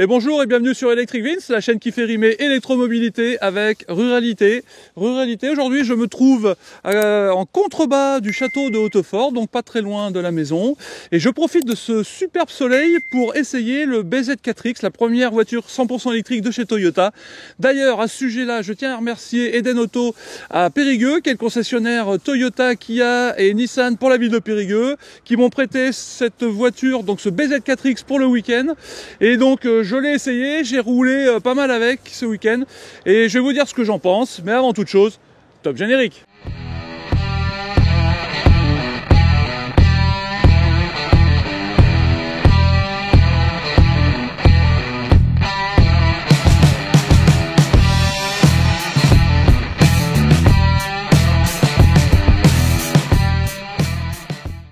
Et bonjour et bienvenue sur Electric Vince, la chaîne qui fait rimer électromobilité avec ruralité. Ruralité, aujourd'hui je me trouve en contrebas du château de Hautefort, donc pas très loin de la maison. Et je profite de ce superbe soleil pour essayer le BZ4X, la première voiture 100% électrique de chez Toyota. D'ailleurs, à ce sujet-là, je tiens à remercier Eden Auto à Périgueux, qui est le concessionnaire Toyota, Kia et Nissan pour la ville de Périgueux, qui m'ont prêté cette voiture, donc ce BZ4X pour le week-end. Et donc je l'ai essayé, j'ai roulé pas mal avec ce week-end et je vais vous dire ce que j'en pense, mais avant toute chose, top générique.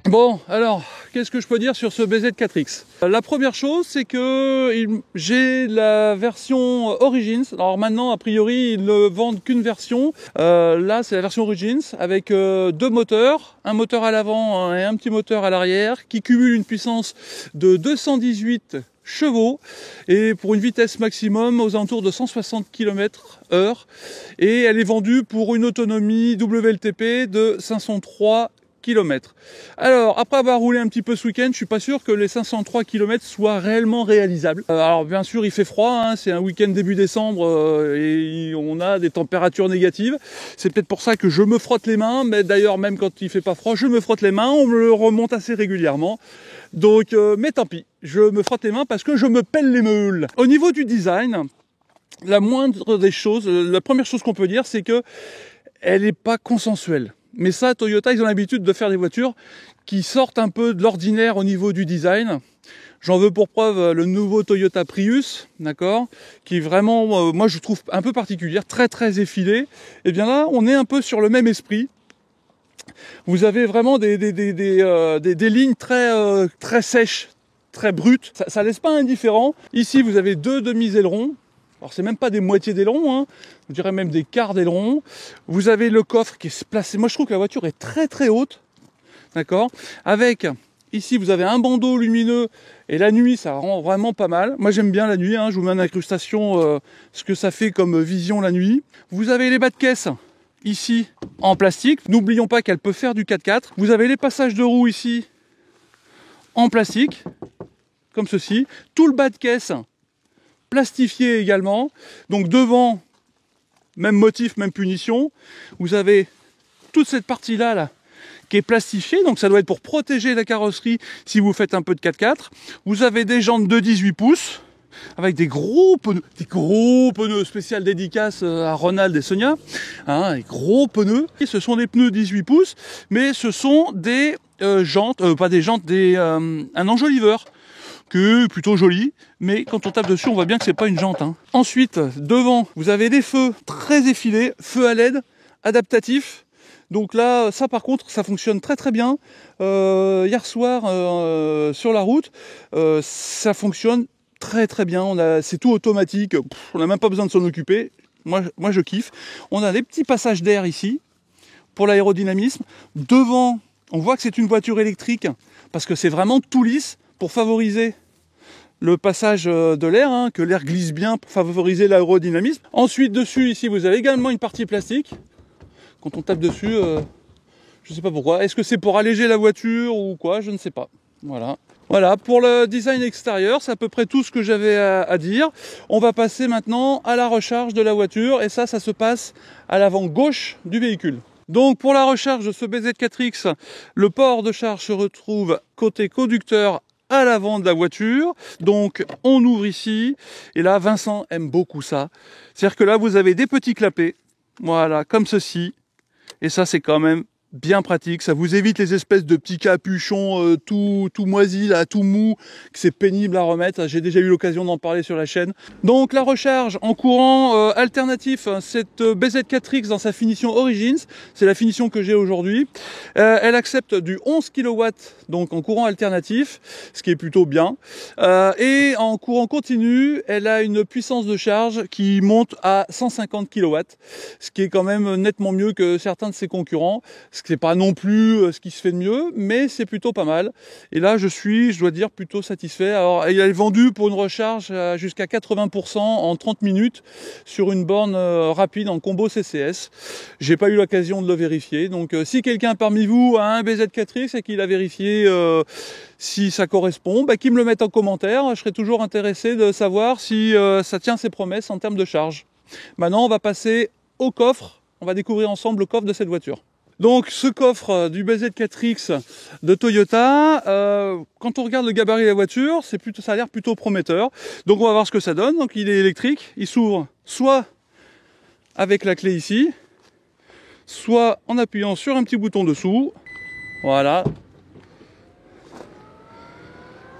Bon, alors, qu'est-ce que je peux dire sur ce BZ4X? La première chose, c'est que j'ai la version Origins. Alors maintenant, a priori, ils ne vendent qu'une version. Là, c'est la version Origins avec deux moteurs, un moteur à l'avant et un petit moteur à l'arrière, qui cumule une puissance de 218 chevaux et pour une vitesse maximum aux alentours de 160 km/h. Et elle est vendue pour une autonomie WLTP de 503 km. Alors, après avoir roulé un petit peu ce week-end, je suis pas sûr que les 503 km soient réellement réalisables. Alors, bien sûr, il fait froid, hein, c'est un week-end début décembre et on a des températures négatives. C'est peut-être pour ça que je me frotte les mains, mais d'ailleurs, même quand il fait pas froid, je me frotte les mains, on me le remonte assez régulièrement. Donc, mais tant pis, je me frotte les mains parce que je me pèle les meules. Au niveau du design, la moindre des choses, la première chose qu'on peut dire, c'est que elle n'est pas consensuelle. Mais ça, Toyota, ils ont l'habitude de faire des voitures qui sortent un peu de l'ordinaire au niveau du design. J'en veux pour preuve le nouveau Toyota Prius, d'accord, qui est vraiment, moi je trouve un peu particulière, très très effilé. Et bien là, on est un peu sur le même esprit. Vous avez vraiment des lignes très sèches, très brutes. Ça laisse pas indifférent. Ici, vous avez deux demi-ailerons. Alors c'est même pas des moitiés d'aileron, hein. Je dirais même des quarts d'aileron. Vous avez le coffre qui est placé. Moi je trouve que la voiture est très très haute, d'accord. Avec ici vous avez un bandeau lumineux et la nuit ça rend vraiment pas mal. Moi j'aime bien la nuit, hein. Je vous mets en incrustation ce que ça fait comme vision la nuit. Vous avez les bas de caisse ici en plastique. N'oublions pas qu'elle peut faire du 4x4. Vous avez les passages de roues ici en plastique, comme ceci. Tout le bas de caisse plastifié également, donc devant, même motif, même punition. Vous avez toute cette partie-là qui est plastifiée, donc ça doit être pour protéger la carrosserie si vous faites un peu de 4x4. Vous avez des jantes de 18 pouces, avec des gros pneus spécial dédicace à Ronald et Sonia, hein, des gros pneus. Et ce sont des pneus 18 pouces, mais ce sont des jantes, pas des jantes, un enjoliveur, que est plutôt joli, mais quand on tape dessus, on voit bien que c'est pas une jante, hein. Ensuite, devant, vous avez des feux très effilés, feux à LED, adaptatifs. Donc là, ça par contre, ça fonctionne très très bien. Hier soir, sur la route, ça fonctionne très très bien. C'est tout automatique, on n'a même pas besoin de s'en occuper. Moi je kiffe. On a des petits passages d'air ici, pour l'aérodynamisme. Devant, on voit que c'est une voiture électrique, parce que c'est vraiment tout lisse, pour favoriser le passage de l'air, hein, que l'air glisse bien pour favoriser l'aérodynamisme. Ensuite, dessus, ici, vous avez également une partie plastique. Quand on tape dessus, je ne sais pas pourquoi. Est-ce que c'est pour alléger la voiture ou quoi? Je ne sais pas. Voilà. Voilà, pour le design extérieur, c'est à peu près tout ce que j'avais à dire. On va passer maintenant à la recharge de la voiture. Et ça se passe à l'avant gauche du véhicule. Donc pour la recharge de ce BZ4X, le port de charge se retrouve côté conducteur à l'avant de la voiture. Donc on ouvre ici et là Vincent aime beaucoup ça. C'est-à-dire que là vous avez des petits clapets, voilà, comme ceci, et ça c'est quand même bien pratique, ça vous évite les espèces de petits capuchons tout moisis, là, tout mou, que c'est pénible à remettre. J'ai déjà eu l'occasion d'en parler sur la chaîne. Donc la recharge en courant alternatif, cette BZ4X dans sa finition Origins, c'est la finition que j'ai aujourd'hui. Elle accepte du 11 kW, donc en courant alternatif, ce qui est plutôt bien. Et en courant continu, elle a une puissance de charge qui monte à 150 kW, ce qui est quand même nettement mieux que certains de ses concurrents. Ce C'est pas non plus ce qui se fait de mieux, mais c'est plutôt pas mal. Et là, je dois dire, plutôt satisfait. Alors, il est vendu pour une recharge jusqu'à 80% en 30 minutes sur une borne rapide en combo CCS. J'ai pas eu l'occasion de le vérifier. Donc, si quelqu'un parmi vous a un BZ4X et qu'il a vérifié si ça correspond, bah, qu'il me le mette en commentaire. Je serais toujours intéressé de savoir si ça tient ses promesses en termes de charge. Maintenant, on va passer au coffre. On va découvrir ensemble le coffre de cette voiture. Donc ce coffre du BZ4X de Toyota, quand on regarde le gabarit de la voiture, ça a l'air plutôt prometteur. Donc on va voir ce que ça donne. Donc il est électrique, il s'ouvre soit avec la clé ici, soit en appuyant sur un petit bouton dessous. Voilà.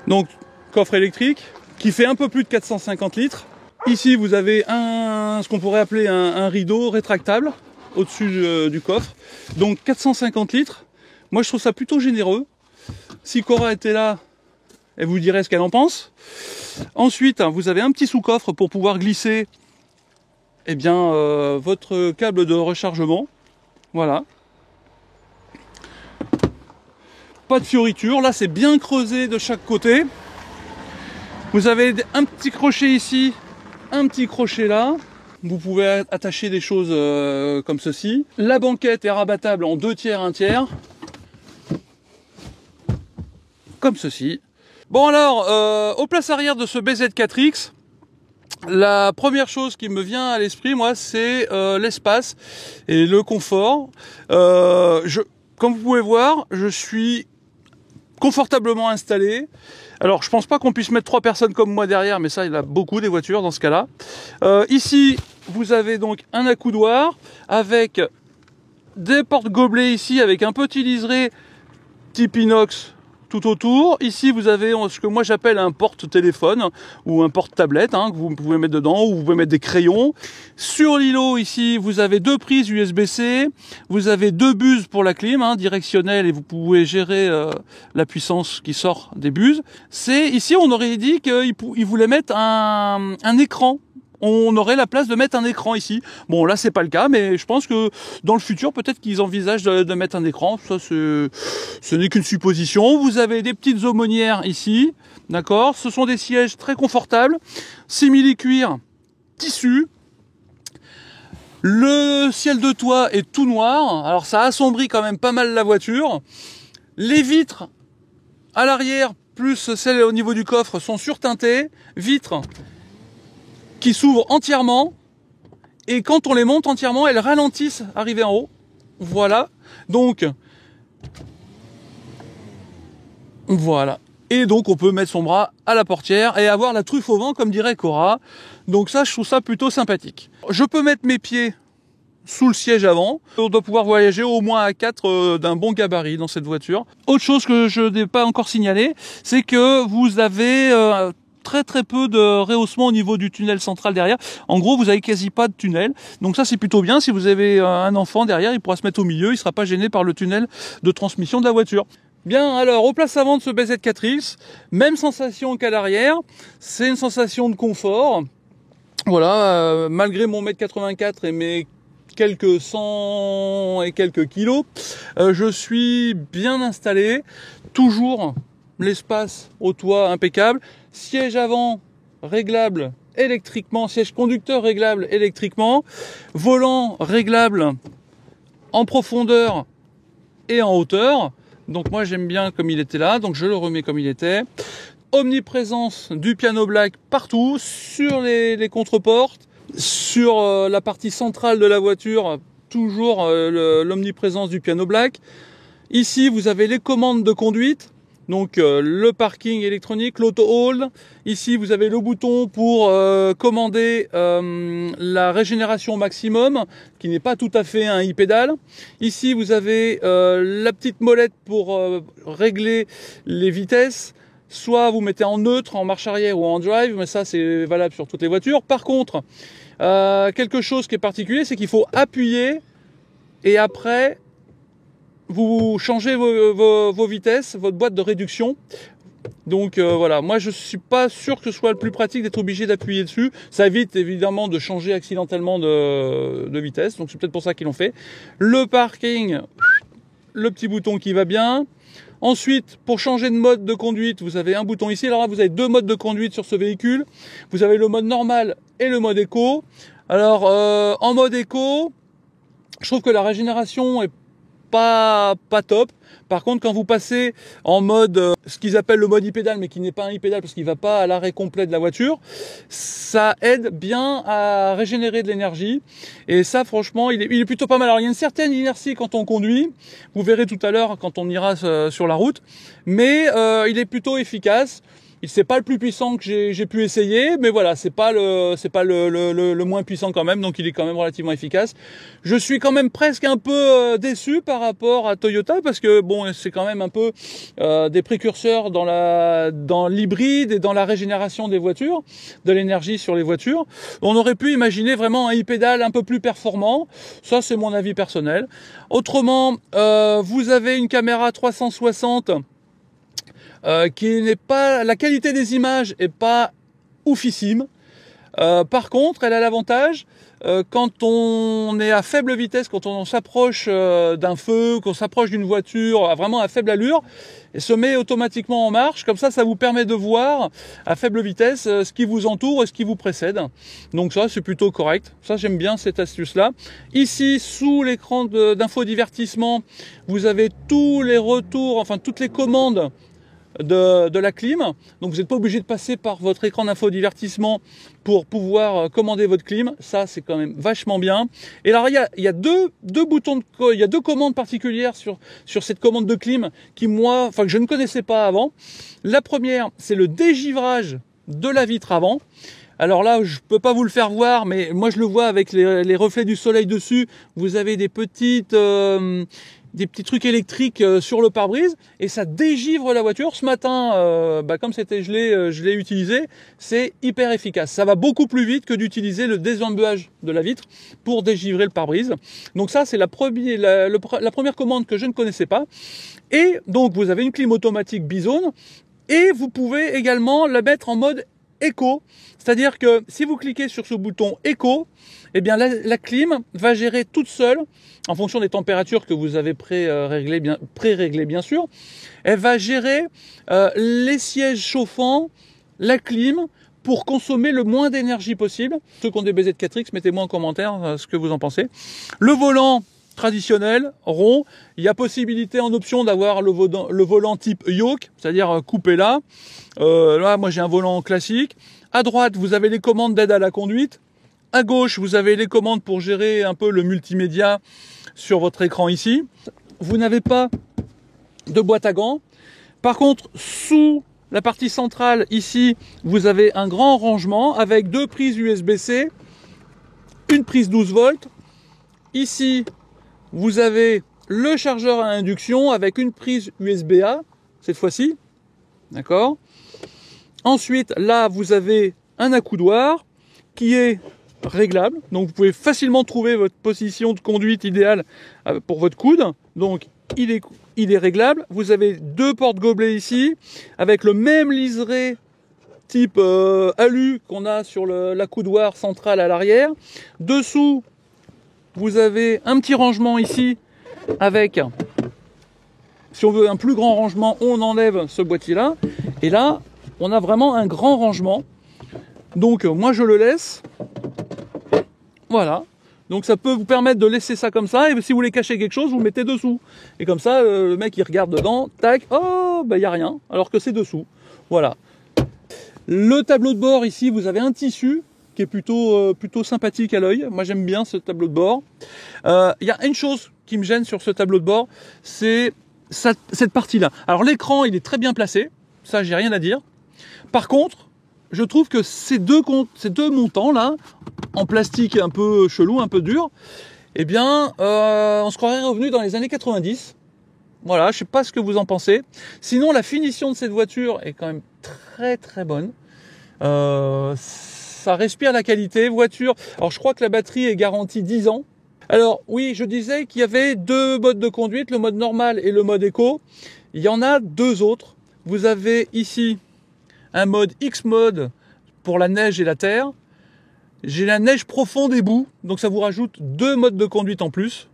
Donc coffre électrique qui fait un peu plus de 450 litres. Ici vous avez ce qu'on pourrait appeler un rideau rétractable au-dessus du coffre. Donc 450 litres. Moi je trouve ça plutôt généreux. Si Cora était là, elle vous dirait ce qu'elle en pense. Ensuite, vous avez un petit sous-coffre pour pouvoir glisser votre câble de rechargement. Voilà. Pas de fioritures. Là c'est bien creusé de chaque côté. Vous avez un petit crochet ici, un petit crochet là. Vous pouvez attacher des choses comme ceci. La banquette est rabattable en 2 tiers, 1 tiers. Comme ceci. Bon alors, aux places arrière de ce BZ4X, la première chose qui me vient à l'esprit, moi, c'est l'espace et le confort. Comme vous pouvez voir, je suis confortablement installé. Alors, je pense pas qu'on puisse mettre 3 personnes comme moi derrière, mais ça, il y en a beaucoup des voitures dans ce cas-là. Ici, vous avez donc un accoudoir avec des porte-gobelets ici, avec un petit liseré type inox tout autour. Ici, vous avez ce que moi j'appelle un porte-téléphone ou un porte-tablette que vous pouvez mettre dedans, ou vous pouvez mettre des crayons. Sur l'îlot, ici, vous avez 2 prises USB-C, vous avez 2 buses pour la clim, directionnelle, et vous pouvez gérer la puissance qui sort des buses. Ici, on aurait dit qu'ils voulaient mettre un écran. On aurait la place de mettre un écran ici. Bon, là, c'est pas le cas, mais je pense que dans le futur, peut-être qu'ils envisagent de mettre un écran. Ça, ce n'est qu'une supposition. Vous avez des petites aumônières ici, d'accord. Ce sont des sièges très confortables, simili-cuir, tissu. Le ciel de toit est tout noir. Alors, ça assombrit quand même pas mal la voiture. Les vitres à l'arrière, plus celles au niveau du coffre, sont surteintées. Vitres qui s'ouvrent entièrement, et quand on les monte entièrement, elles ralentissent arrivées en haut. Voilà. Donc, voilà. Et donc, on peut mettre son bras à la portière et avoir la truffe au vent, comme dirait Cora. Donc ça, je trouve ça plutôt sympathique. Je peux mettre mes pieds sous le siège avant. On doit pouvoir voyager au moins à 4 d'un bon gabarit dans cette voiture. Autre chose que je n'ai pas encore signalé, c'est que vous avez très peu de rehaussement au niveau du tunnel central derrière. En gros, vous avez quasi pas de tunnel. Donc ça, c'est plutôt bien. Si vous avez un enfant derrière, il pourra se mettre au milieu. Il sera pas gêné par le tunnel de transmission de la voiture. Bien, alors, aux places avant de ce BZ4X, même sensation qu'à l'arrière. C'est une sensation de confort. Voilà, malgré mon 1m84 et mes quelques 100 et quelques kilos, je suis bien installé. Toujours l'espace au toit impeccable. Siège avant réglable électriquement, siège conducteur réglable électriquement, volant réglable en profondeur et en hauteur. Donc moi j'aime bien comme il était là, donc je le remets comme il était. Omniprésence du piano black partout, sur les contreportes, sur la partie centrale de la voiture, toujours l'omniprésence du piano black. Ici vous avez les commandes de conduite. Donc le parking électronique, l'auto-hold. Ici, vous avez le bouton pour commander la régénération maximum, qui n'est pas tout à fait un e-pédale. Ici, vous avez la petite molette pour régler les vitesses. Soit vous mettez en neutre, en marche arrière ou en drive, mais ça c'est valable sur toutes les voitures. Par contre, quelque chose qui est particulier, c'est qu'il faut appuyer et après vous changez vos vitesses, votre boîte de réduction. Donc voilà, moi je suis pas sûr que ce soit le plus pratique d'être obligé d'appuyer dessus. Ça évite évidemment de changer accidentellement de vitesse, donc c'est peut-être pour ça qu'ils l'ont fait. Le parking, le petit bouton qui va bien. Ensuite, pour changer de mode de conduite, vous avez un bouton ici. Alors là, vous avez deux modes de conduite sur ce véhicule. Vous avez le mode normal et le mode éco. Alors, en mode éco, je trouve que la régénération est pas top. Par contre, quand vous passez en mode, ce qu'ils appellent le mode e-pédale, mais qui n'est pas un e-pédale parce qu'il va pas à l'arrêt complet de la voiture, ça aide bien à régénérer de l'énergie. Et ça, franchement, il est plutôt pas mal. Alors, il y a une certaine inertie quand on conduit. Vous verrez tout à l'heure quand on ira sur la route. Mais il est plutôt efficace. C'est pas le plus puissant que j'ai pu essayer, mais voilà, c'est pas le moins puissant quand même, donc il est quand même relativement efficace. Je suis quand même presque un peu déçu par rapport à Toyota parce que bon, c'est quand même un peu des précurseurs dans l'hybride et dans la régénération des voitures, de l'énergie sur les voitures. On aurait pu imaginer vraiment un e-pédale un peu plus performant. Ça, c'est mon avis personnel. Autrement, vous avez une caméra 360. Qui n'est pas, la qualité des images est pas oufissime. Par contre, elle a l'avantage quand on est à faible vitesse, quand on s'approche d'un feu, qu'on s'approche d'une voiture vraiment à faible allure, et se met automatiquement en marche. Comme ça vous permet de voir à faible vitesse ce qui vous entoure et ce qui vous précède. Donc ça, c'est plutôt correct. Ça, j'aime bien cette astuce-là. Ici, sous l'écran d'infodivertissement, vous avez tous les retours, enfin toutes les commandes de la clim. Donc vous n'êtes pas obligé de passer par votre écran d'infodivertissement pour pouvoir commander votre clim. Ça, c'est quand même vachement bien. Et alors, il y a deux boutons, il y a deux commandes particulières sur cette commande de clim que je ne connaissais pas avant. La première, c'est le dégivrage de la vitre avant. Alors là, je peux pas vous le faire voir, mais moi je le vois avec les reflets du soleil dessus. Vous avez des petits trucs électriques sur le pare-brise et ça dégivre la voiture. Ce matin, comme c'était gelé, je l'ai utilisé. C'est hyper efficace. Ça va beaucoup plus vite que d'utiliser le désembeuage de la vitre pour dégivrer le pare-brise. Donc ça, c'est la première commande que je ne connaissais pas. Et donc, vous avez une clim automatique bizone et vous pouvez également la mettre en mode éco. C'est-à-dire que si vous cliquez sur ce bouton éco, eh bien la clim va gérer toute seule, en fonction des températures que vous avez pré-réglées bien sûr, elle va gérer les sièges chauffants, la clim, pour consommer le moins d'énergie possible. Ceux qui ont des BZ4X, mettez-moi en commentaire ce que vous en pensez. Le volant traditionnel, rond, il y a possibilité en option d'avoir le volant type yoke, c'est-à-dire coupé là. Là, moi j'ai un volant classique. À droite, vous avez les commandes d'aide à la conduite. À gauche, vous avez les commandes pour gérer un peu le multimédia sur votre écran ici. Vous n'avez pas de boîte à gants. Par contre, sous la partie centrale ici, vous avez un grand rangement avec deux prises USB-C, une prise 12 volts. Ici, vous avez le chargeur à induction avec une prise USB-A, cette fois-ci. D'accord ? Ensuite, là, vous avez un accoudoir qui est réglable. Donc, vous pouvez facilement trouver votre position de conduite idéale pour votre coude. Donc, il est réglable. Vous avez deux porte-gobelets ici avec le même liseré type alu qu'on a sur l'accoudoir central à l'arrière. Dessous, vous avez un petit rangement ici avec, si on veut un plus grand rangement, on enlève ce boîtier-là. Et là, on a vraiment un grand rangement. Donc moi je le laisse. Voilà. Donc ça peut vous permettre de laisser ça comme ça. Et si vous voulez cacher quelque chose, vous le mettez dessous. Et comme ça, le mec il regarde dedans, tac, oh, il n'y a rien. Alors que c'est dessous. Voilà. Le tableau de bord ici, vous avez un tissu qui est plutôt sympathique à l'œil. Moi j'aime bien ce tableau de bord. Il y a une chose qui me gêne sur ce tableau de bord, c'est cette partie-là. Alors l'écran, il est très bien placé. Ça, j'ai rien à dire. Par contre, je trouve que ces deux montants-là, en plastique un peu chelou, un peu dur, eh bien, on se croirait revenu dans les années 90. Voilà, je sais pas ce que vous en pensez. Sinon, la finition de cette voiture est quand même très très bonne. Ça respire la qualité. Voiture. Alors, je crois que la batterie est garantie 10 ans. Alors, oui, je disais qu'il y avait deux modes de conduite, le mode normal et le mode éco. Il y en a deux autres. Vous avez ici un mode X-mode pour la neige et la terre. J'ai la neige profonde et boue, donc ça vous rajoute deux modes de conduite en plus.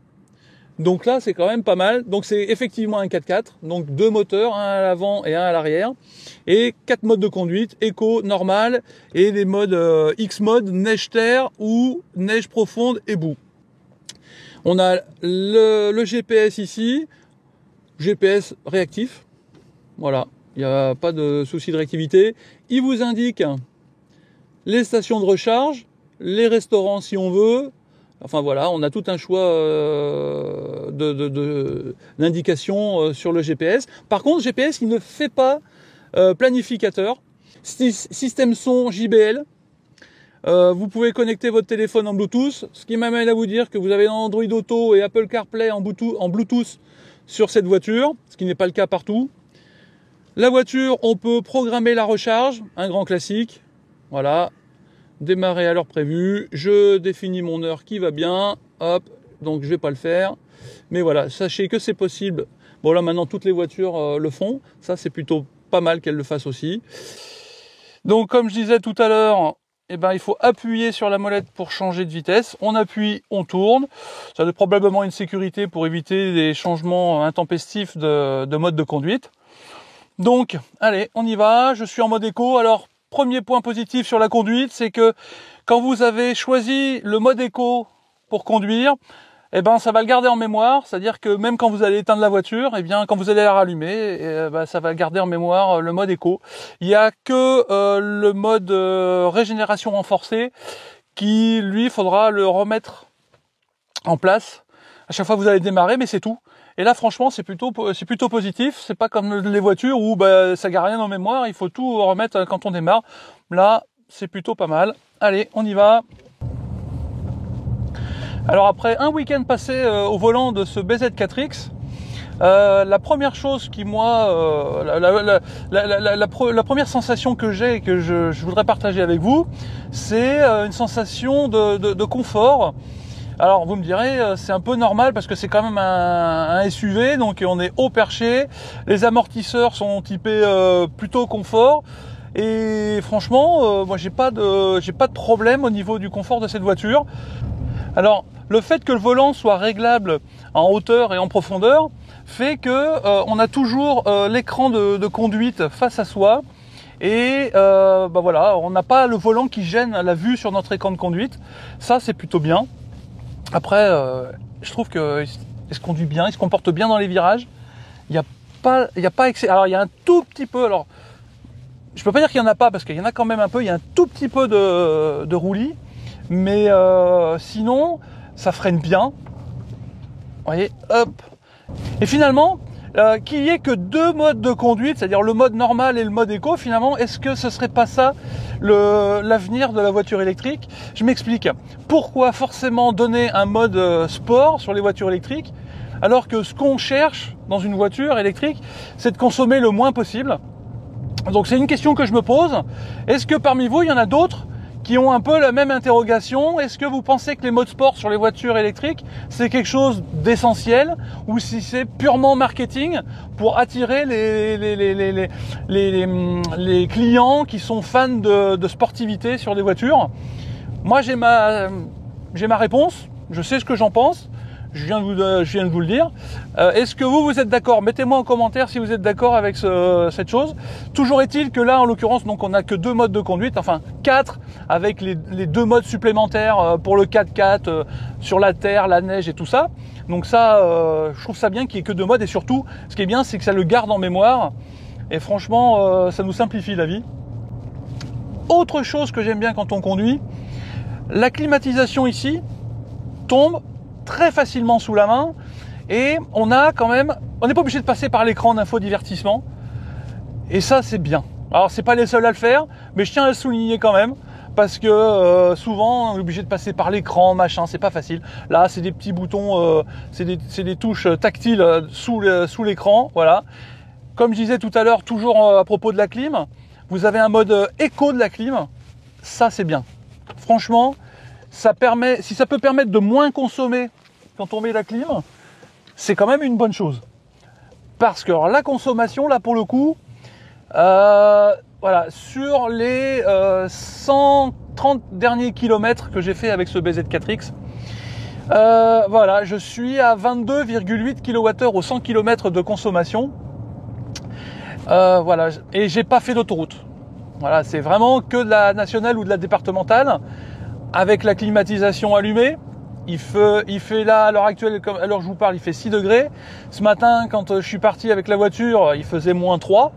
Donc là, c'est quand même pas mal. Donc c'est effectivement un 4x4, donc 2 moteurs, un à l'avant et un à l'arrière, et 4 modes de conduite, éco, normal, et les modes X-mode, neige-terre ou neige profonde et boue. On a le GPS ici, GPS réactif, voilà, il n'y a pas de souci de réactivité. Il vous indique les stations de recharge, les restaurants si on veut. Enfin voilà, on a tout un choix d'indications sur le GPS. Par contre, GPS, il ne fait pas planificateur. Système son JBL. Vous pouvez connecter votre téléphone en Bluetooth, ce qui m'amène à vous dire que vous avez Android Auto et Apple CarPlay en Bluetooth sur cette voiture, ce qui n'est pas le cas partout. La voiture, on peut programmer la recharge, un grand classique. Voilà. Démarrer à l'heure prévue, je définis mon heure qui va bien, hop, donc je vais pas le faire, mais voilà, sachez que c'est possible. Bon là maintenant toutes les voitures le font, ça c'est plutôt pas mal qu'elles le fassent aussi. Donc comme je disais tout à l'heure, eh ben, il faut appuyer sur la molette pour changer de vitesse, on appuie, on tourne, ça a probablement une sécurité pour éviter des changements intempestifs de mode de conduite. Donc allez, on y va, je suis en mode éco, alors premier point positif sur la conduite, c'est que quand vous avez choisi le mode éco pour conduire, eh ben ça va le garder en mémoire, c'est-à-dire que même quand vous allez éteindre la voiture, eh bien quand vous allez la rallumer, ça va garder en mémoire le mode éco. Il n'y a que le mode régénération renforcée qui, lui, faudra le remettre en place à chaque fois que vous allez démarrer, mais c'est tout. Et là, franchement, c'est plutôt positif. C'est pas comme les voitures où ça garde rien en mémoire. Il faut tout remettre quand on démarre. Là, c'est plutôt pas mal. Allez, on y va. Alors après un week-end passé au volant de ce BZ4X, la première chose qui moi, la première sensation que j'ai et que je voudrais partager avec vous, c'est une sensation de confort. Alors vous me direz, c'est un peu normal parce que c'est quand même un SUV, donc on est haut perché, les amortisseurs sont typés plutôt confort, et franchement, moi j'ai pas de problème au niveau du confort de cette voiture. Alors le fait que le volant soit réglable en hauteur et en profondeur fait que on a toujours l'écran de conduite face à soi. Et voilà, on n'a pas le volant qui gêne la vue sur notre écran de conduite. Ça c'est plutôt bien. Après, je trouve qu'il se conduit bien, il se comporte bien dans les virages. Il y a pas excès. Alors il y a un tout petit peu. Alors, je peux pas dire qu'il y en a pas parce qu'il y en a quand même un peu. Il y a un tout petit peu de roulis, mais sinon, ça freine bien. Vous voyez, hop. Et finalement, qu'il y ait que 2 modes de conduite, c'est-à-dire le mode normal et le mode éco, finalement, est-ce que ce serait pas ça l'avenir de la voiture électrique? Je m'explique. Pourquoi forcément donner un mode sport sur les voitures électriques alors que ce qu'on cherche dans une voiture électrique, c'est de consommer le moins possible? Donc c'est une question que je me pose. Est-ce que parmi vous, il y en a d'autres qui ont un peu la même interrogation? Est-ce que vous pensez que les modes sport sur les voitures électriques, c'est quelque chose d'essentiel, ou si c'est purement marketing pour attirer les clients qui sont fans de sportivité sur des voitures? Moi, j'ai ma réponse, je sais ce que j'en pense. Je viens de vous le dire. Est-ce que vous êtes d'accord? Mettez-moi en commentaire si vous êtes d'accord avec cette chose. Toujours est-il que là, en l'occurrence, donc on n'a que 2 modes de conduite, enfin 4, avec les 2 modes supplémentaires pour le 4x4, sur la terre, la neige et tout ça. Donc ça, je trouve ça bien qu'il n'y ait que 2 modes, et surtout, ce qui est bien, c'est que ça le garde en mémoire. Et franchement, ça nous simplifie la vie. Autre chose que j'aime bien quand on conduit, la climatisation ici tombe très facilement sous la main, et on n'est pas obligé de passer par l'écran d'infodivertissement, et ça c'est bien. Alors c'est pas les seuls à le faire, mais je tiens à le souligner quand même, parce que souvent on est obligé de passer par l'écran, machin, c'est pas facile. Là c'est des petits boutons, c'est des touches tactiles sous l'écran, voilà. Comme je disais tout à l'heure, toujours à propos de la clim, vous avez un mode éco de la clim, ça c'est bien. Franchement, si ça peut permettre de moins consommer quand on met la clim, c'est quand même une bonne chose. Parce que alors, la consommation, là pour le coup, voilà, sur les 130 derniers kilomètres que j'ai fait avec ce BZ4X, Voilà, je suis à 22,8 kWh au 100 km de consommation. Voilà, et j'ai pas fait d'autoroute. Voilà, c'est vraiment que de la nationale ou de la départementale, avec la climatisation allumée. Il fait là, à l'heure actuelle, à l'heure où je vous parle, il fait 6 degrés. Ce matin, quand je suis parti avec la voiture, il faisait -3.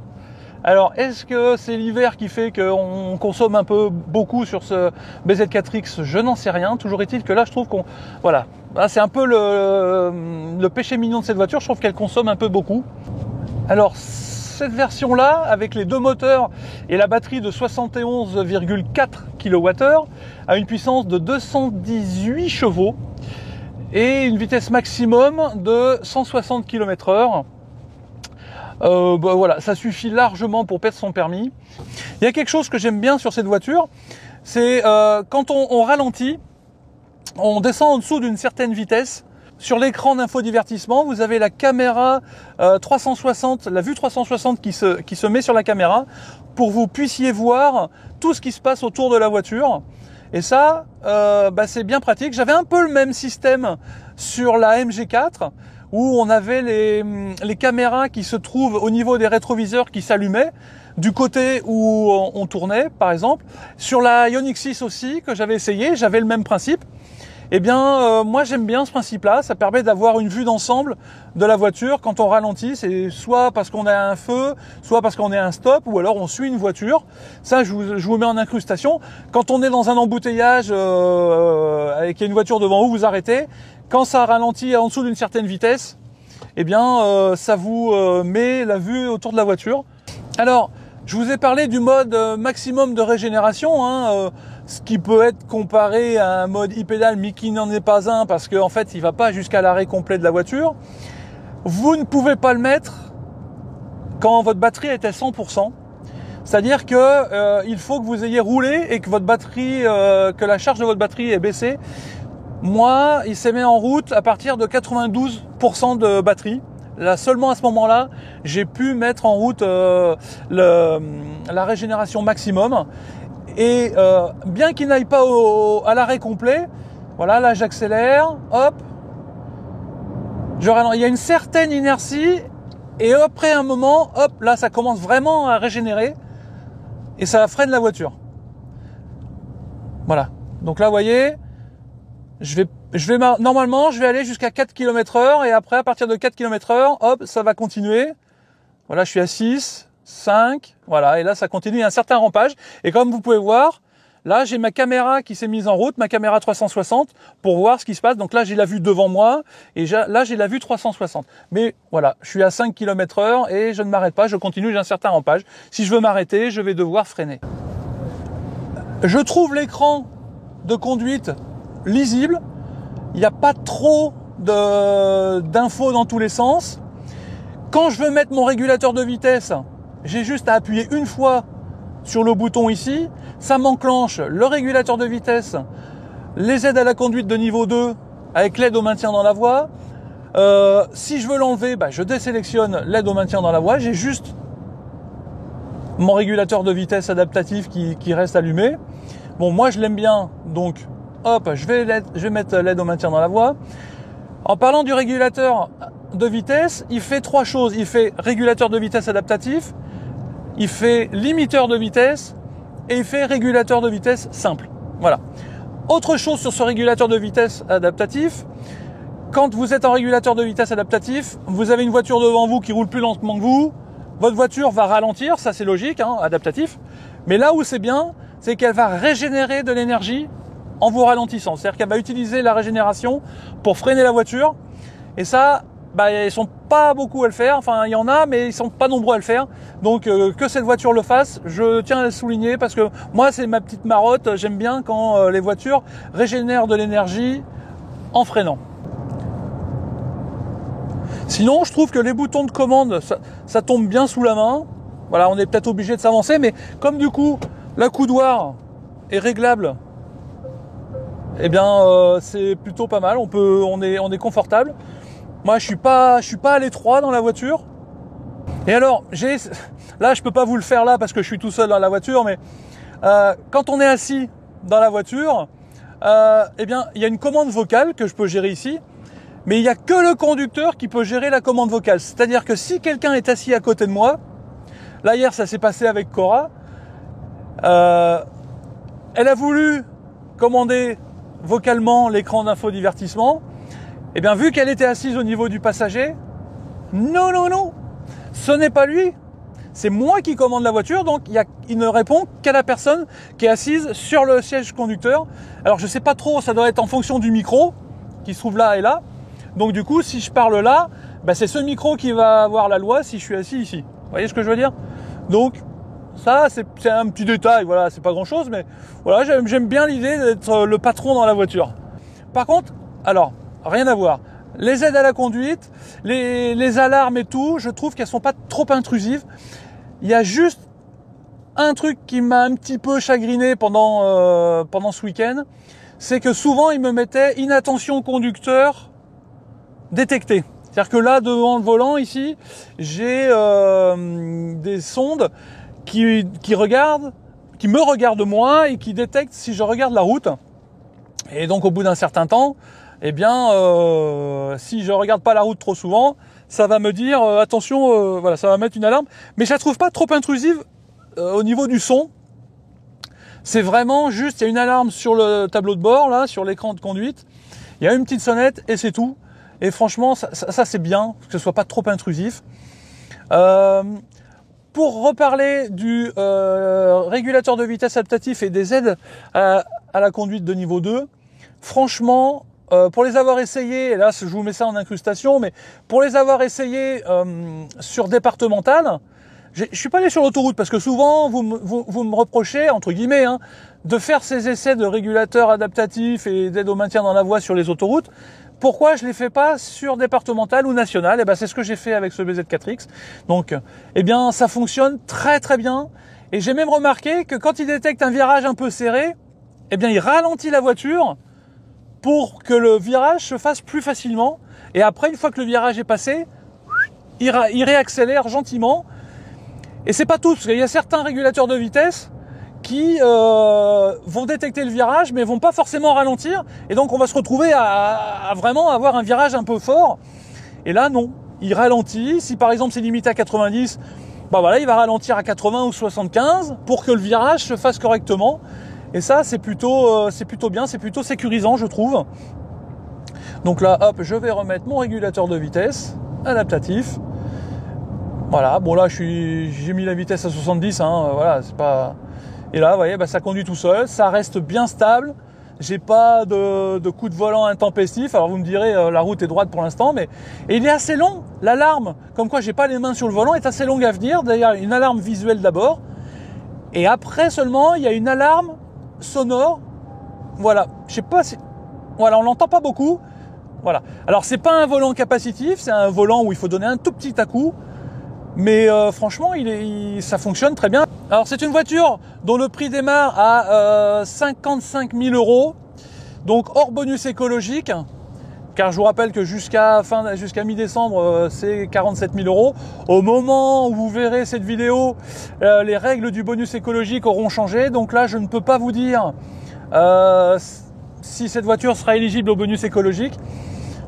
Alors, est-ce que c'est l'hiver qui fait qu'on consomme un peu beaucoup sur ce BZ4X? Je n'en sais rien. Toujours est-il que là, je trouve qu'on... Voilà. Là, c'est un peu le péché mignon de cette voiture. Je trouve qu'elle consomme un peu beaucoup. Alors, cette version-là, avec les deux moteurs et la batterie de 71,4 kWh, a une puissance de 218 chevaux et une vitesse maximum de 160 km/h. Voilà, ça suffit largement pour perdre son permis. Il y a quelque chose que j'aime bien sur cette voiture, c'est quand on ralentit, on descend en dessous d'une certaine vitesse. Sur l'écran d'infodivertissement, vous avez la caméra 360, la vue 360 qui se met sur la caméra pour que vous puissiez voir tout ce qui se passe autour de la voiture. Et ça, c'est bien pratique. J'avais un peu le même système sur la MG4 où on avait les caméras qui se trouvent au niveau des rétroviseurs qui s'allumaient du côté où on tournait, par exemple. Sur la Ioniq 6 aussi, que j'avais essayé, j'avais le même principe. Eh bien, moi j'aime bien ce principe-là, ça permet d'avoir une vue d'ensemble de la voiture quand on ralentit, c'est soit parce qu'on a un feu, soit parce qu'on est à un stop, ou alors on suit une voiture. Ça, je vous mets en incrustation. Quand on est dans un embouteillage et qu'il y a une voiture devant vous, vous arrêtez. Quand ça ralentit en dessous d'une certaine vitesse, eh bien, ça vous met la vue autour de la voiture. Alors, je vous ai parlé du mode maximum de régénération, ce qui peut être comparé à un mode e-pédale, mais qui n'en est pas un, parce qu'en fait, il ne va pas jusqu'à l'arrêt complet de la voiture. Vous ne pouvez pas le mettre quand votre batterie est à 100%. C'est-à-dire que il faut que vous ayez roulé et que votre batterie, que la charge de votre batterie est baissée. Moi, il s'est mis en route à partir de 92% de batterie. Là, seulement à ce moment-là, j'ai pu mettre en route la régénération maximum. Et bien qu'il n'aille pas à l'arrêt complet, voilà, là j'accélère, hop, il y a une certaine inertie, et après un moment, hop, là ça commence vraiment à régénérer, et ça freine la voiture. Voilà, donc là vous voyez, normalement je vais aller jusqu'à 4 km/h, et après à partir de 4 km/h, hop, ça va continuer. Voilà, je suis à 6, 5, voilà, et là ça continue, il y a un certain rampage, et comme vous pouvez voir, là j'ai ma caméra qui s'est mise en route, ma caméra 360, pour voir ce qui se passe. Donc là j'ai la vue devant moi, et là j'ai la vue 360. Mais voilà, je suis à 5 km/h et je ne m'arrête pas, je continue, j'ai un certain rampage. Si je veux m'arrêter, je vais devoir freiner. Je trouve l'écran de conduite lisible, il n'y a pas trop d'infos dans tous les sens. Quand je veux mettre mon régulateur de vitesse, j'ai juste à appuyer une fois sur le bouton ici, ça m'enclenche le régulateur de vitesse, les aides à la conduite de niveau 2 avec l'aide au maintien dans la voie. Si je veux l'enlever, je désélectionne l'aide au maintien dans la voie, j'ai juste mon régulateur de vitesse adaptatif qui reste allumé. Bon, moi je l'aime bien, donc hop, je vais mettre l'aide au maintien dans la voie. En parlant du régulateur de vitesse, il fait trois choses. Il fait régulateur de vitesse adaptatif, il fait limiteur de vitesse et il fait régulateur de vitesse simple. Voilà. Autre chose sur ce régulateur de vitesse adaptatif, quand vous êtes en régulateur de vitesse adaptatif, vous avez une voiture devant vous qui roule plus lentement que vous, votre voiture va ralentir, ça c'est logique, adaptatif. Mais là où c'est bien, c'est qu'elle va régénérer de l'énergie en vous ralentissant. C'est-à-dire qu'elle va utiliser la régénération pour freiner la voiture. Et ça, ils sont pas beaucoup à le faire. Enfin, il y en a, mais ils sont pas nombreux à le faire. Donc, que cette voiture le fasse, je tiens à le souligner parce que moi, c'est ma petite marotte. J'aime bien quand les voitures régénèrent de l'énergie en freinant. Sinon, je trouve que les boutons de commande, ça tombe bien sous la main. Voilà, on est peut-être obligé de s'avancer, mais comme du coup, l'accoudoir est réglable, eh bien, c'est plutôt pas mal. On est confortable. Moi, je suis pas à l'étroit dans la voiture. Et alors, là, je peux pas vous le faire là parce que je suis tout seul dans la voiture, mais quand on est assis dans la voiture, eh bien, il y a une commande vocale que je peux gérer ici, mais il n'y a que le conducteur qui peut gérer la commande vocale. C'est-à-dire que si quelqu'un est assis à côté de moi, là hier ça s'est passé avec Cora, elle a voulu commander vocalement l'écran d'infodivertissement, et bien vu qu'elle était assise au niveau du passager, non, ce n'est pas lui, c'est moi qui commande la voiture, donc il ne répond qu'à la personne qui est assise sur le siège conducteur. Alors je sais pas trop, ça doit être en fonction du micro qui se trouve là et là. Donc du coup, si je parle là, c'est ce micro qui va avoir la loi si je suis assis ici. Vous voyez ce que je veux dire? Donc ça, c'est un petit détail, voilà, c'est pas grand chose, mais voilà, j'aime bien l'idée d'être le patron dans la voiture. Par contre, alors, rien à voir. Les aides à la conduite, les alarmes et tout, je trouve qu'elles sont pas trop intrusives. Il y a juste un truc qui m'a un petit peu chagriné pendant ce week-end, c'est que souvent il me mettait inattention conducteur détecté. C'est-à-dire que là, devant le volant ici, j'ai des sondes qui me regardent moi et qui détectent si je regarde la route. Et donc au bout d'un certain temps, eh bien, si je regarde pas la route trop souvent, ça va me dire attention, voilà, ça va mettre une alarme. Mais je la trouve pas trop intrusive au niveau du son. C'est vraiment juste, il y a une alarme sur le tableau de bord, là, sur l'écran de conduite. Il y a une petite sonnette et c'est tout. Et franchement, ça c'est bien, que ce soit pas trop intrusif. Pour reparler du régulateur de vitesse adaptatif et des aides à la conduite de niveau 2, franchement, pour les avoir essayés, et là je vous mets ça en incrustation, mais pour les avoir essayés sur départemental, je suis pas allé sur l'autoroute parce que souvent vous me reprochez, entre guillemets, de faire ces essais de régulateur adaptatif et d'aide au maintien dans la voie sur les autoroutes. Pourquoi je les fais pas sur départemental ou national? Eh ben c'est ce que j'ai fait avec ce BZ4X. Donc, eh bien, ça fonctionne très très bien. Et j'ai même remarqué que quand il détecte un virage un peu serré, eh bien, il ralentit la voiture pour que le virage se fasse plus facilement. Et après, une fois que le virage est passé, il réaccélère gentiment. Et c'est pas tout, parce qu'il y a certains régulateurs de vitesse qui vont détecter le virage mais vont pas forcément ralentir, et donc on va se retrouver à vraiment avoir un virage un peu fort. Et là non, il ralentit. Si par exemple c'est limité à 90, voilà, il va ralentir à 80 ou 75 pour que le virage se fasse correctement. Et ça c'est plutôt bien, c'est plutôt sécurisant je trouve. Donc là hop, je vais remettre mon régulateur de vitesse adaptatif. Voilà, bon là j'ai mis la vitesse à 70, voilà, c'est pas. Et là, vous voyez, ça conduit tout seul, ça reste bien stable. J'ai pas de coup de volant intempestif. Alors vous me direz, la route est droite pour l'instant, mais et il est assez long. L'alarme, comme quoi j'ai pas les mains sur le volant, est assez longue à venir. D'ailleurs, une alarme visuelle d'abord, et après seulement, il y a une alarme sonore. Voilà, je sais pas si, voilà, on l'entend pas beaucoup. Voilà. Alors c'est pas un volant capacitif, c'est un volant où il faut donner un tout petit à-coup. Mais franchement, ça fonctionne très bien. Alors c'est une voiture dont le prix démarre à 55 000 €, donc hors bonus écologique, car je vous rappelle que jusqu'à mi-décembre, c'est 47 000 €. Au moment où vous verrez cette vidéo, les règles du bonus écologique auront changé, donc là je ne peux pas vous dire si cette voiture sera éligible au bonus écologique.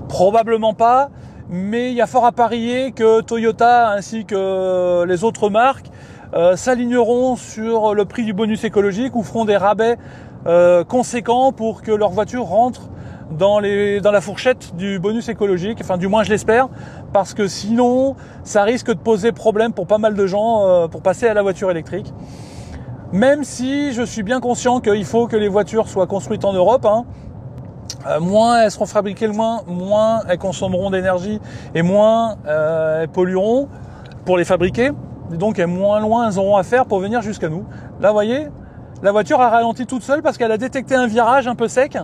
Probablement pas. Mais il y a fort à parier que Toyota ainsi que les autres marques s'aligneront sur le prix du bonus écologique ou feront des rabais conséquents pour que leur voiture rentre dans la fourchette du bonus écologique. Enfin, du moins je l'espère, parce que sinon ça risque de poser problème pour pas mal de gens pour passer à la voiture électrique. Même si je suis bien conscient qu'il faut que les voitures soient construites en Europe, moins elles seront fabriquées, moins elles consommeront d'énergie et moins elles pollueront pour les fabriquer. Donc moins loin elles auront à faire pour venir jusqu'à nous. Là, vous voyez, la voiture a ralenti toute seule parce qu'elle a détecté un virage un peu sec.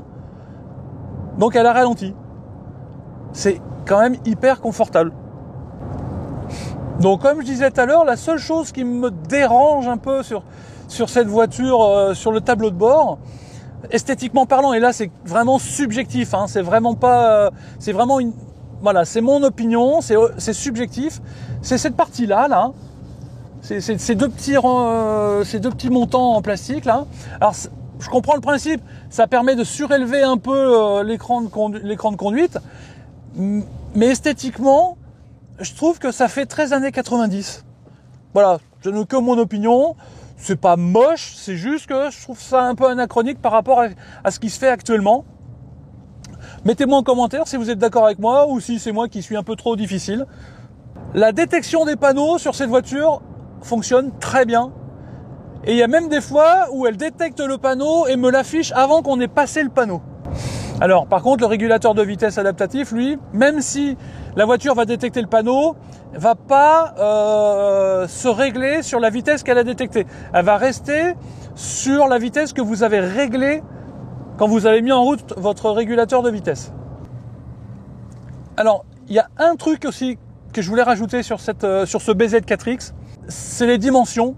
Donc elle a ralenti. C'est quand même hyper confortable. Donc comme je disais tout à l'heure, la seule chose qui me dérange un peu sur cette voiture, sur le tableau de bord, esthétiquement parlant, et là c'est vraiment subjectif, c'est vraiment pas, c'est vraiment voilà, c'est mon opinion, c'est subjectif, c'est cette partie-là, ces deux petits montants en plastique là. Alors je comprends le principe, ça permet de surélever un peu l'écran de conduite, mais esthétiquement, je trouve que ça fait très années 90. Voilà, je n'ai que mon opinion, c'est pas moche, c'est juste que je trouve ça un peu anachronique par rapport à ce qui se fait actuellement. Mettez-moi en commentaire si vous êtes d'accord avec moi ou si c'est moi qui suis un peu trop difficile. La détection des panneaux sur cette voiture fonctionne très bien. Et il y a même des fois où elle détecte le panneau et me l'affiche avant qu'on ait passé le panneau. Alors par contre le régulateur de vitesse adaptatif, lui, même si la voiture va détecter le panneau, va pas se régler sur la vitesse qu'elle a détectée. Elle va rester sur la vitesse que vous avez réglée quand vous avez mis en route votre régulateur de vitesse. Alors il y a un truc aussi que je voulais rajouter sur ce BZ4X, c'est les dimensions.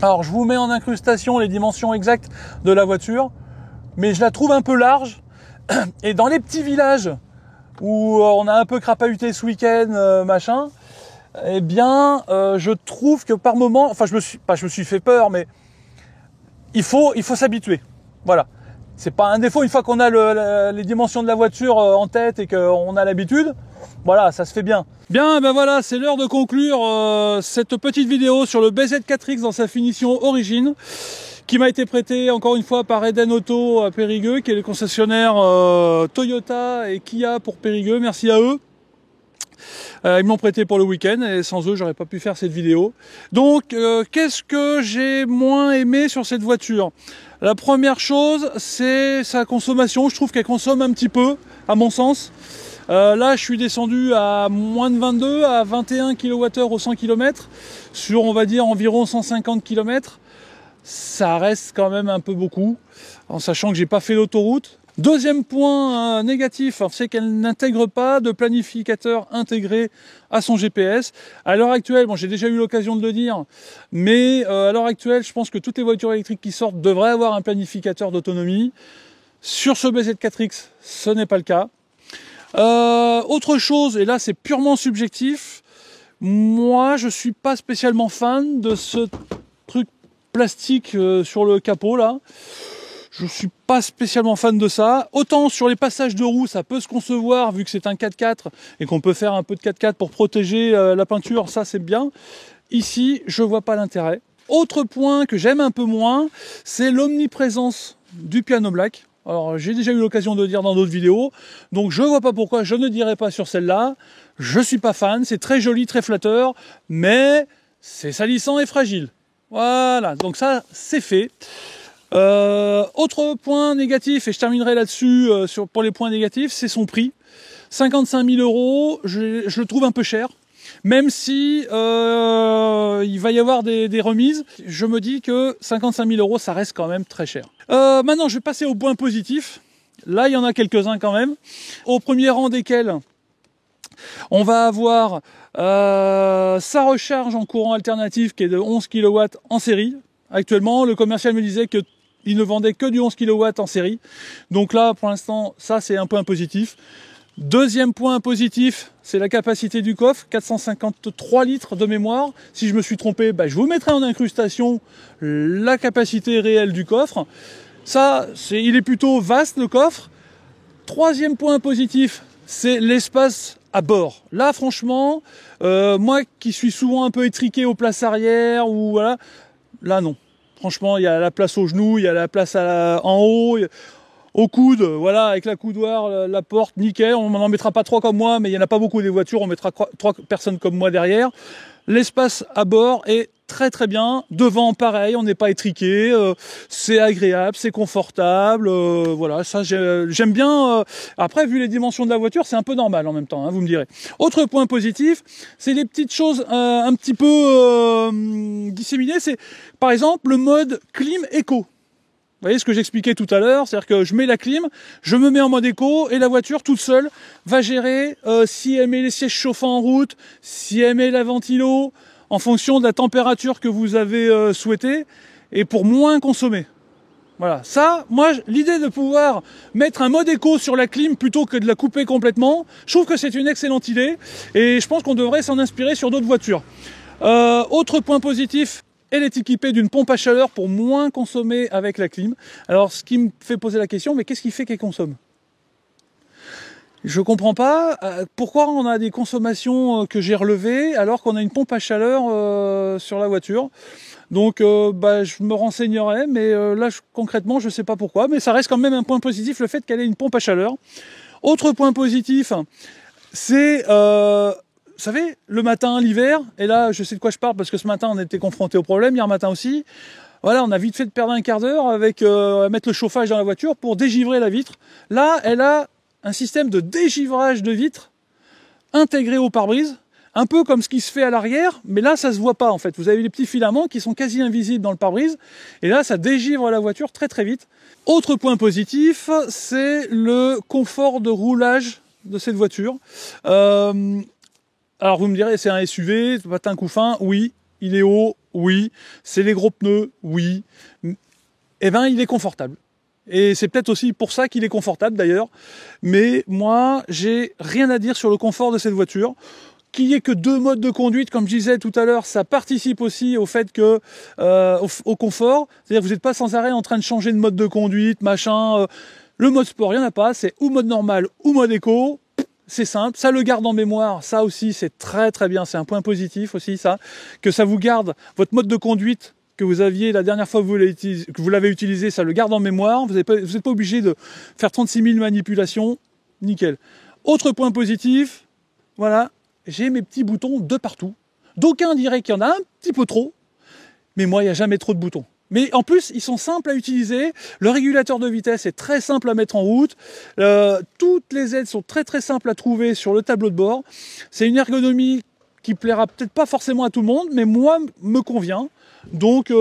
Alors je vous mets en incrustation les dimensions exactes de la voiture, mais je la trouve un peu large. Et dans les petits villages où on a un peu crapahuté ce week-end, machin, eh bien je trouve que par moment, enfin je me suis fait peur, mais il faut s'habituer. Voilà. C'est pas un défaut une fois qu'on a les dimensions de la voiture en tête et qu'on a l'habitude. Voilà, ça se fait bien. Bien, ben voilà, c'est l'heure de conclure cette petite vidéo sur le BZ4X dans sa finition origine, qui m'a été prêté encore une fois par Eden Auto à Périgueux, qui est le concessionnaire Toyota et Kia pour Périgueux. Merci à eux. Ils me l'ont prêté pour le week-end et sans eux, j'aurais pas pu faire cette vidéo. Donc, qu'est-ce que j'ai moins aimé sur cette voiture? La première chose, c'est sa consommation. Je trouve qu'elle consomme un petit peu, à mon sens. Là, je suis descendu à moins de 22, à 21 kWh au 100 km, sur, on va dire, environ 150 km. Ça reste quand même un peu beaucoup, en sachant que j'ai pas fait l'autoroute. Deuxième point négatif, c'est qu'elle n'intègre pas de planificateur intégré à son GPS. À l'heure actuelle, bon, j'ai déjà eu l'occasion de le dire, mais à l'heure actuelle, je pense que toutes les voitures électriques qui sortent devraient avoir un planificateur d'autonomie. Sur ce BZ4X, ce n'est pas le cas. Autre chose, et là c'est purement subjectif, moi je suis pas spécialement fan de ce truc plastique sur le capot là. Je suis pas spécialement fan de ça. Autant sur les passages de roue, ça peut se concevoir vu que c'est un 4x4 et qu'on peut faire un peu de 4x4 pour protéger la peinture, ça c'est bien. Ici, je vois pas l'intérêt. Autre point que j'aime un peu moins, c'est l'omniprésence du piano black. Alors j'ai déjà eu l'occasion de le dire dans d'autres vidéos, donc je vois pas pourquoi je ne dirais pas sur celle-là. Je suis pas fan, c'est très joli, très flatteur, mais c'est salissant et fragile. Voilà, donc ça c'est fait. Autre point négatif, et je terminerai là-dessus pour les points négatifs, c'est son prix. 55 000 €, je le trouve un peu cher. Même si il va y avoir des remises, je me dis que 55 000 €, ça reste quand même très cher. Maintenant, je vais passer aux points positifs. Là, il y en a quelques-uns quand même. Au premier rang desquels, on va avoir sa recharge en courant alternatif qui est de 11 kW en série. Actuellement, le commercial me disait qu'il ne vendait que du 11 kW en série. Donc là, pour l'instant, ça c'est un point positif. Deuxième point positif, c'est la capacité du coffre, 453 litres de mémoire. Si je me suis trompé, je vous mettrai en incrustation la capacité réelle du coffre. Ça, il est plutôt vaste le coffre. Troisième point positif, c'est l'espace à bord. Là, franchement, moi qui suis souvent un peu étriqué aux places arrière, ou voilà, là non. Franchement, il y a la place aux genoux, il y a la place en haut, au coude, voilà, avec la coudoir, la porte, nickel. On n'en mettra pas 3 comme moi, mais il n'y en a pas beaucoup des voitures, on mettra 3 personnes comme moi derrière. L'espace à bord est très très bien. Devant, pareil, on n'est pas étriqué, c'est agréable, c'est confortable, voilà, ça j'aime bien. Après, vu les dimensions de la voiture, c'est un peu normal en même temps, hein, vous me direz. Autre point positif, c'est les petites choses un petit peu disséminées, c'est par exemple le mode clim éco. Vous voyez ce que j'expliquais tout à l'heure, c'est-à-dire que je mets la clim, je me mets en mode éco et la voiture toute seule va gérer si elle met les sièges chauffants en route, si elle met la ventilo, en fonction de la température que vous avez souhaité et pour moins consommer. Voilà, ça, moi, l'idée de pouvoir mettre un mode éco sur la clim plutôt que de la couper complètement, je trouve que c'est une excellente idée et je pense qu'on devrait s'en inspirer sur d'autres voitures. Autre point positif, Elle est équipée d'une pompe à chaleur pour moins consommer avec la clim. Alors, ce qui me fait poser la question, mais qu'est-ce qui fait qu'elle consomme? Je comprends pas pourquoi on a des consommations que j'ai relevées alors qu'on a une pompe à chaleur sur la voiture. Donc je me renseignerai, mais là concrètement je sais pas pourquoi, mais ça reste quand même un point positif le fait qu'elle ait une pompe à chaleur. Autre point positif, c'est vous savez, le matin, l'hiver, et là je sais de quoi je parle parce que ce matin on était confronté au problème, hier matin aussi. Voilà, on a vite fait de perdre un quart d'heure avec mettre le chauffage dans la voiture pour dégivrer la vitre. Là, elle a un système de dégivrage de vitres intégré au pare-brise, un peu comme ce qui se fait à l'arrière, mais là ça se voit pas en fait. Vous avez les petits filaments qui sont quasi invisibles dans le pare-brise, et là ça dégivre la voiture très très vite. Autre point positif, c'est le confort de roulage de cette voiture. Alors vous me direz, c'est un SUV, patin couffin, oui. Il est haut, oui. C'est les gros pneus, oui. Eh ben il est confortable. Et c'est peut-être aussi pour ça qu'il est confortable d'ailleurs. Mais moi, j'ai rien à dire sur le confort de cette voiture. Qu'il n'y ait que 2 modes de conduite, comme je disais tout à l'heure, ça participe aussi au fait que au confort. C'est-à-dire que vous n'êtes pas sans arrêt en train de changer de mode de conduite, machin. Le mode sport, il n'y en a pas. C'est ou mode normal ou mode éco. C'est simple, ça le garde en mémoire, ça aussi c'est très très bien, c'est un point positif aussi ça, que ça vous garde votre mode de conduite que vous aviez la dernière fois que vous l'avez utilisé, ça le garde en mémoire, vous n'êtes pas obligé de faire 36 000 manipulations, nickel. Autre point positif, voilà, j'ai mes petits boutons de partout. D'aucuns diraient qu'il y en a un petit peu trop, mais moi il n'y a jamais trop de boutons. Mais en plus, ils sont simples à utiliser. Le régulateur de vitesse est très simple à mettre en route. Toutes les aides sont très très simples à trouver sur le tableau de bord. C'est une ergonomie qui plaira peut-être pas forcément à tout le monde, mais moi me convient. Donc,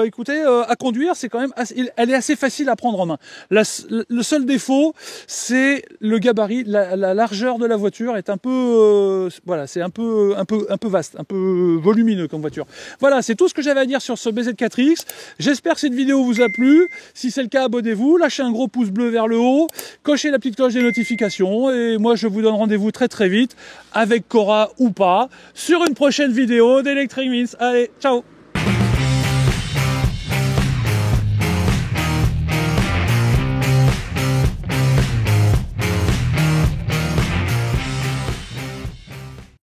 écoutez, à conduire, c'est quand même, elle est assez facile à prendre en main. Le seul défaut, c'est le gabarit, la largeur de la voiture est un peu, voilà, c'est un peu vaste, un peu volumineux comme voiture. Voilà, c'est tout ce que j'avais à dire sur ce BZ4X. J'espère que cette vidéo vous a plu. Si c'est le cas, abonnez-vous, lâchez un gros pouce bleu vers le haut, cochez la petite cloche des notifications, et moi je vous donne rendez-vous très très vite avec Cora ou pas sur une prochaine vidéo d'Electric Minds. Allez, ciao.